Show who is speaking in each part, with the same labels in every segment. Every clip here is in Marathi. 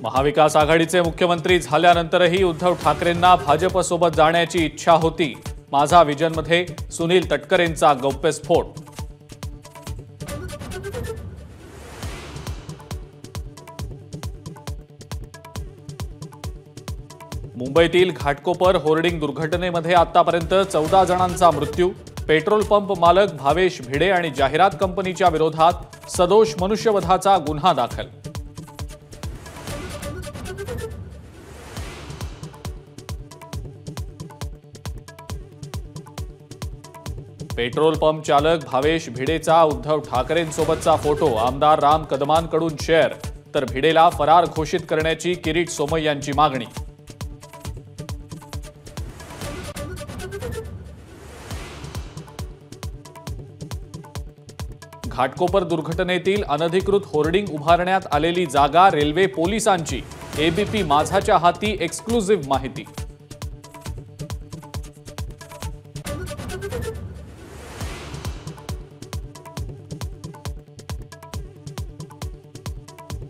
Speaker 1: महाविकास आघाडीचे मुख्यमंत्री झाल्यानंतरही उद्धव ठाकरेंना भाजपसोबत जाण्याची इच्छा होती. माझा विजनमध्ये सुनील तटकरेंचा गौप्यस्फोट. मुंबईतील घाटकोपर होर्डिंग दुर्घटनेमध्ये आतापर्यंत 14 जणांचा मृत्यू. पेट्रोल पंप मालक भावेश भिडे आणि जाहिरात कंपनीच्या विरोधात सदोष मनुष्यवधाचा गुन्हा दाखल. पेट्रोल पंप चालक भावेश भिडेचा उद्धव ठाकरेंसोबतचा फोटो आमदार राम कदमांकडून शेअर, तर भिडेला फरार घोषित करण्याची किरीट सोमय्यांची मागणी. घाटकोपर दुर्घटनेतील अनधिकृत होर्डिंग उभारण्यात आलेली जागा रेल्वे पोलिसांची. एबीपी माझाच्या हाती एक्सक्लुझिव्ह माहिती.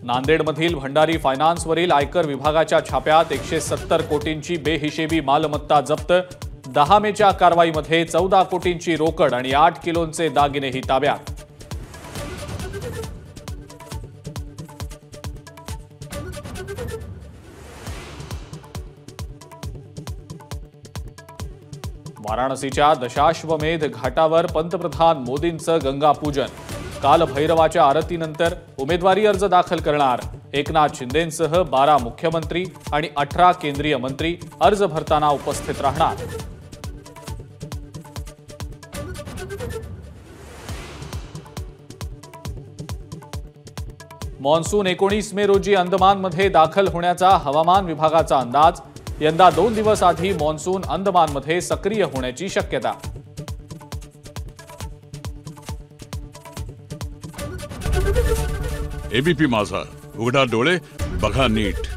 Speaker 1: नांदेडमधील भंडारी फायनान्सवरील आयकर विभागाच्या छाप्यात 170 कोटींची बेहिशेबी मालमत्ता जप्त. 10 मेच्या कारवाईमध्ये 14 कोटींची रोकड आणि 8 किलोंचे दागिनेही ताब्यात. वाराणसीच्या दशाश्वमेध घाटावर पंतप्रधान मोदींचं गंगापूजन. काल भैरवाच्या आरतीनंतर उमेदवारी अर्ज दाखल करणार. एकनाथ शिंदेंसह 12 मुख्यमंत्री आणि 18 केंद्रीय मंत्री अर्ज भरताना उपस्थित राहणार. मॉन्सून 19 मे रोजी अंदमानमध्ये दाखल होण्याचा हवामान विभागाचा अंदाज. यंदा 2 दिवस आधी मॉन्सून अंदमानमध्ये सक्रिय होण्याची शक्यता.
Speaker 2: एबीपी माझा, उघडा डोळे बघा नीट.